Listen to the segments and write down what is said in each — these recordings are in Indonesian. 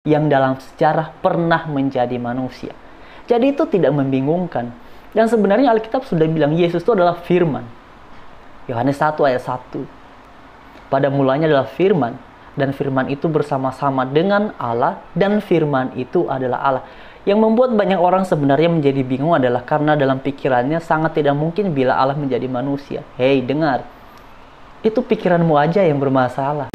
yang dalam sejarah pernah menjadi manusia. Jadi itu tidak membingungkan. Dan sebenarnya Alkitab sudah bilang Yesus itu adalah firman. Yohanes 1 ayat 1. Pada mulanya adalah firman, dan firman itu bersama-sama dengan Allah, dan firman itu adalah Allah. Yang membuat banyak orang sebenarnya menjadi bingung adalah karena dalam pikirannya sangat tidak mungkin bila Allah menjadi manusia. Hei, dengar. Itu pikiranmu aja yang bermasalah.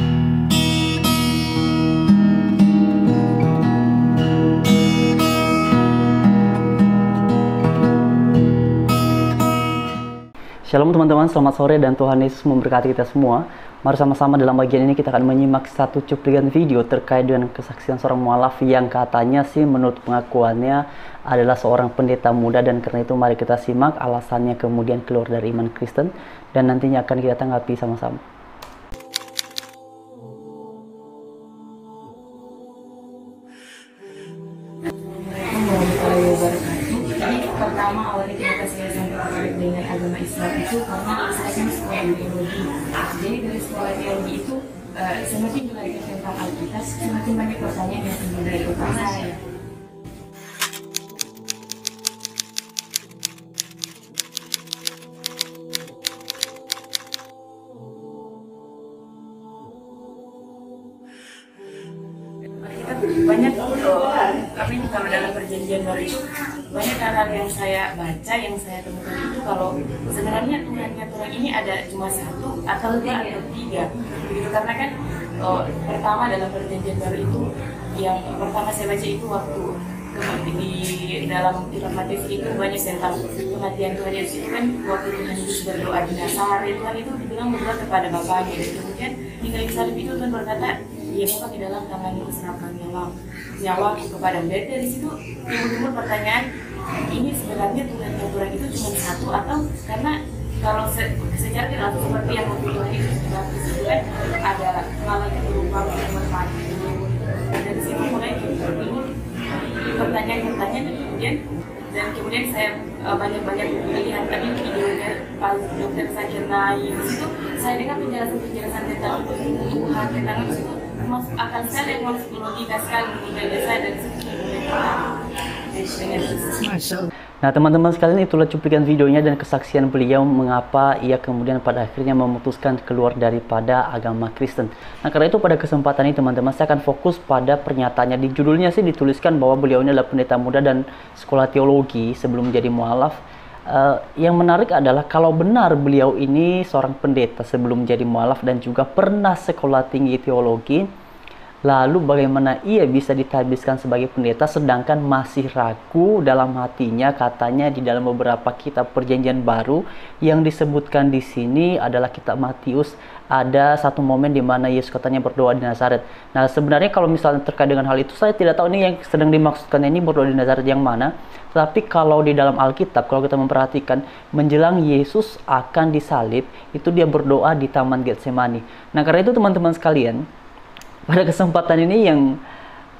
Shalom teman-teman, selamat sore dan Tuhan Yesus memberkati kita semua. Mari sama-sama dalam bagian ini kita akan menyimak satu cuplikan video terkait dengan kesaksian seorang mualaf yang katanya sih menurut pengakuannya adalah seorang pendeta muda, dan karena itu mari kita simak alasannya kemudian keluar dari iman Kristen dan nantinya akan kita tanggapi sama-sama. Pertama awalnya kita saya tertarik dengan agama Islam itu karena saya kan sekolah teologi. Jadi dari sekolah teologi itu semakin belajar tentang Alkitab, semakin banyak pertanyaan yang timbul dari otak saya. Banyak tapi kalau dalam perjanjian baru itu banyak hal yang saya baca, yang saya temukan itu kalau sebenarnya Tuhannya Tuhan ini ada cuma satu atau dua atau tiga begitu, karena kan pertama dalam perjanjian baru itu yang pertama saya baca itu waktu di dalam kitab Matius itu banyak tentang kematian Tuhan Yesus itu kan waktu Tuhan Yesus berdoa di Nazaret, Tuhan itu dibilang berdoa kepada Bapaknya, dan kemudian di kayu salib itu Tuhan berkata, "Ya Bapa, di dalam tanganmu kuserahkan nyawaku kepada." Dari situ timbul pertanyaan, ini sebenarnya Tuhan yang kurang itu cuma satu atau karena kalau secara tidak seperti yang waktu Tuhan Yesus dibaptis itu kan ada pengalaman berupa yang bermati. Dari situ mulai ini pertanyaan dan kemudian saya banyak melihat tadi videonya Pak Dr. Zakir Naik. Di situ saya dengar penjelasan tentang Tuhan, tentang itu masuk akal sekali, masuk logika sekali di saya, dan Nah teman-teman sekalian, itulah cuplikan videonya dan kesaksian beliau mengapa ia kemudian pada akhirnya memutuskan keluar daripada agama Kristen. Nah karena itu pada kesempatan ini teman-teman saya akan fokus pada pernyataannya. Di judulnya sih dituliskan bahwa beliau ini adalah pendeta muda dan sekolah teologi sebelum menjadi mualaf. Yang menarik adalah kalau benar beliau ini seorang pendeta sebelum menjadi mualaf dan juga pernah sekolah tinggi teologi, lalu bagaimana ia bisa ditabiskan sebagai pendeta sedangkan masih ragu dalam hatinya? Katanya di dalam beberapa kitab perjanjian baru yang disebutkan di sini adalah kitab Matius, ada satu momen di mana Yesus katanya berdoa di Nazaret. Nah sebenarnya kalau misalnya terkait dengan hal itu saya tidak tahu ini yang sedang dimaksudkan ini berdoa di Nazaret yang mana. Tapi kalau di dalam Alkitab, kalau kita memperhatikan menjelang Yesus akan disalib, itu dia berdoa di Taman Getsemani. Nah karena itu teman-teman sekalian, pada kesempatan ini yang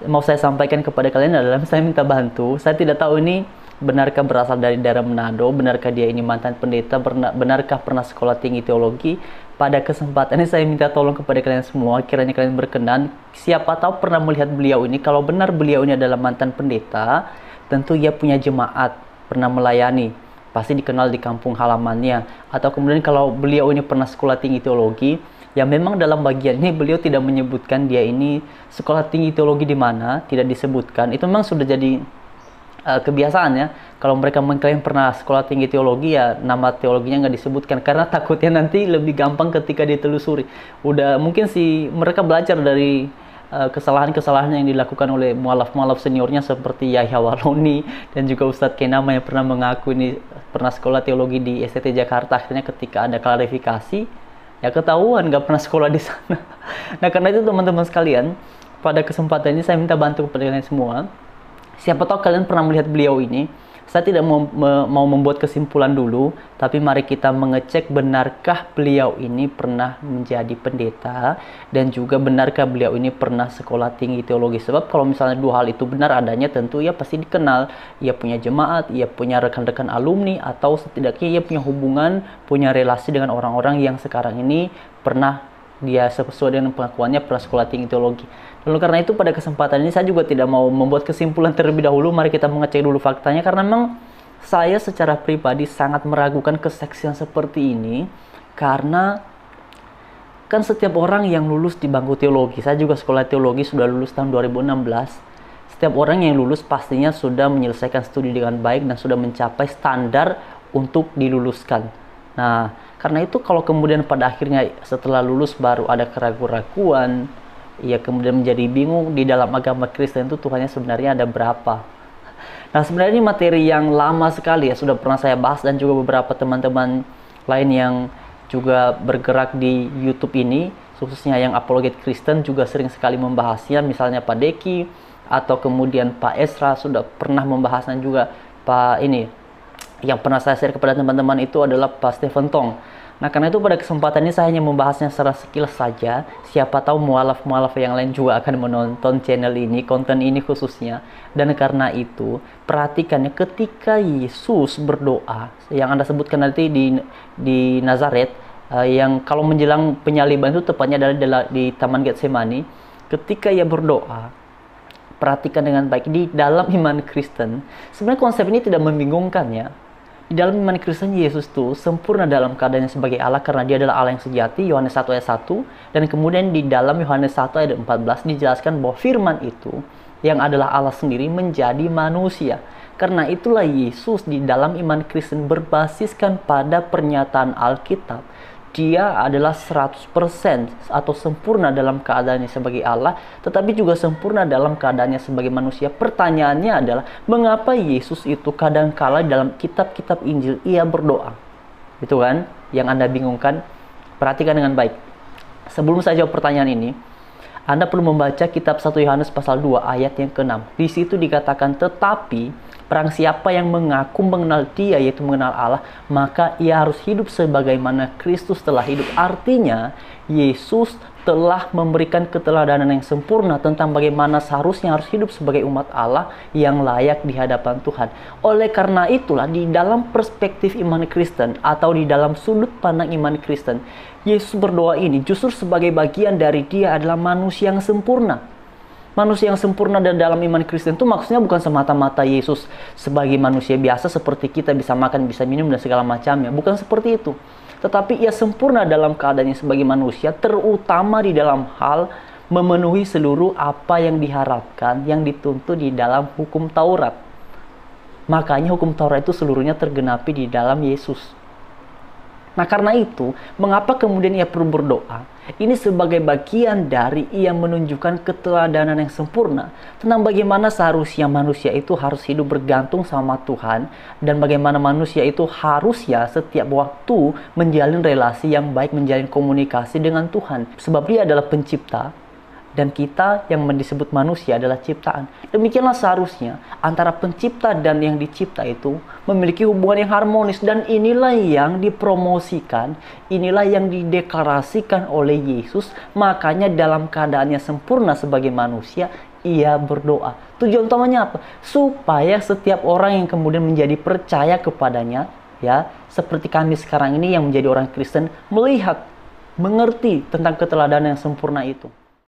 mau saya sampaikan kepada kalian adalah saya minta bantu. Saya tidak tahu ini benarkah berasal dari daerah Manado, benarkah dia ini mantan pendeta, benarkah pernah sekolah tinggi teologi. Pada kesempatan ini saya minta tolong kepada kalian semua, kiranya kalian berkenan. Siapa tahu pernah melihat beliau ini. Kalau benar beliau ini adalah mantan pendeta, tentu ia punya jemaat, pernah melayani, pasti dikenal di kampung halamannya. Atau kemudian kalau beliau ini pernah sekolah tinggi teologi, yang memang dalam bagian ini beliau tidak menyebutkan dia ini sekolah tinggi teologi di mana, tidak disebutkan. Itu memang sudah jadi kebiasaan ya. Kalau mereka mengklaim pernah sekolah tinggi teologi, ya nama teologinya nggak disebutkan karena takutnya nanti lebih gampang ketika ditelusuri. Udah mungkin sih mereka belajar dari kesalahan-kesalahan yang dilakukan oleh mualaf-mualaf seniornya seperti Yahya Waloni dan juga Ustadz Kenama yang pernah mengaku ini pernah sekolah teologi di STT Jakarta. Akhirnya ketika ada klarifikasi, ya ketahuan nggak pernah sekolah di sana. Nah karena itu teman-teman sekalian, pada kesempatan ini saya minta bantu kepada kalian semua. Siapa tahu kalian pernah melihat beliau ini. Saya tidak mau membuat kesimpulan dulu, tapi mari kita mengecek benarkah beliau ini pernah menjadi pendeta, dan juga benarkah beliau ini pernah sekolah tinggi teologi. Sebab kalau misalnya dua hal itu benar adanya, tentu ia pasti dikenal, ia punya jemaat, ia punya rekan-rekan alumni, atau setidaknya ia punya hubungan, punya relasi dengan orang-orang yang sekarang ini pernah dia sesuai dengan pengakuannya pernah sekolah tinggi teologi. Lalu karena itu pada kesempatan ini saya juga tidak mau membuat kesimpulan terlebih dahulu. Mari kita mengecek dulu faktanya, karena memang saya secara pribadi sangat meragukan kesaksian seperti ini. Karena kan setiap orang yang lulus di bangku teologi, saya juga sekolah teologi sudah lulus tahun 2016. Setiap orang yang lulus pastinya sudah menyelesaikan studi dengan baik dan sudah mencapai standar untuk diluluskan. Nah, karena itu kalau kemudian pada akhirnya setelah lulus baru ada keraguan-raguan, ya kemudian menjadi bingung di dalam agama Kristen itu Tuhannya sebenarnya ada berapa. Nah, sebenarnya ini materi yang lama sekali ya, sudah pernah saya bahas, dan juga beberapa teman-teman lain yang juga bergerak di YouTube ini, khususnya yang apologet Kristen juga sering sekali membahasnya, misalnya Pak Deki atau kemudian Pak Esra sudah pernah membahasnya juga. Pak ini yang pernah saya share kepada teman-teman itu adalah Pak Stephen Tong. Nah, karena itu pada kesempatan ini saya hanya membahasnya secara sekilas saja. Siapa tahu mualaf-mualaf yang lain juga akan menonton channel ini, konten ini khususnya. Dan karena itu, perhatikannya ketika Yesus berdoa, yang Anda sebutkan nanti di Nazaret, yang kalau menjelang penyaliban itu tepatnya adalah di Taman Getsemani, ketika ia berdoa, perhatikan dengan baik, di dalam iman Kristen, sebenarnya konsep ini tidak membingungkan ya. Di dalam iman Kristen, Yesus itu sempurna dalam keadaannya sebagai Allah karena dia adalah Allah yang sejati, Yohanes 1 ayat 1. Dan kemudian di dalam Yohanes 1 ayat 14 dijelaskan bahwa firman itu, yang adalah Allah sendiri, menjadi manusia. Karena itulah Yesus di dalam iman Kristen berbasiskan pada pernyataan Alkitab. Dia adalah 100% atau sempurna dalam keadaannya sebagai Allah, tetapi juga sempurna dalam keadaannya sebagai manusia. Pertanyaannya adalah, mengapa Yesus itu kadangkala dalam kitab-kitab Injil ia berdoa? Itu kan yang Anda bingungkan? Perhatikan dengan baik. Sebelum saya jawab pertanyaan ini, Anda perlu membaca kitab 1 Yohanes pasal 2 ayat yang ke-6. Di situ dikatakan, tetapi barang siapa yang mengaku mengenal Dia, yaitu mengenal Allah, maka ia harus hidup sebagaimana Kristus telah hidup. Artinya, Yesus telah memberikan keteladanan yang sempurna tentang bagaimana seharusnya harus hidup sebagai umat Allah yang layak di hadapan Tuhan. Oleh karena itulah, di dalam perspektif iman Kristen atau di dalam sudut pandang iman Kristen, Yesus berdoa ini justru sebagai bagian dari Dia adalah manusia yang sempurna. Manusia yang sempurna dan dalam iman Kristen itu maksudnya bukan semata-mata Yesus sebagai manusia biasa seperti kita, bisa makan, bisa minum, dan segala macamnya. Bukan seperti itu. Tetapi ia sempurna dalam keadaannya sebagai manusia, terutama di dalam hal memenuhi seluruh apa yang diharapkan, yang dituntut di dalam hukum Taurat. Makanya hukum Taurat itu seluruhnya tergenapi di dalam Yesus. Nah, karena itu, mengapa kemudian ia perlu berdoa? Ini sebagai bagian dari ia menunjukkan keteladanan yang sempurna tentang bagaimana seharusnya manusia itu harus hidup bergantung sama Tuhan, dan bagaimana manusia itu harusnya setiap waktu menjalin relasi yang baik, menjalin komunikasi dengan Tuhan. Sebab Dia adalah pencipta, dan kita yang disebut manusia adalah ciptaan. Demikianlah seharusnya antara pencipta dan yang dicipta itu memiliki hubungan yang harmonis. Dan inilah yang dipromosikan, inilah yang dideklarasikan oleh Yesus. Makanya dalam keadaannya sempurna sebagai manusia, ia berdoa. Tujuan utamanya apa? Supaya setiap orang yang kemudian menjadi percaya kepadanya, ya, seperti kami sekarang ini yang menjadi orang Kristen, melihat, mengerti tentang keteladanan yang sempurna itu.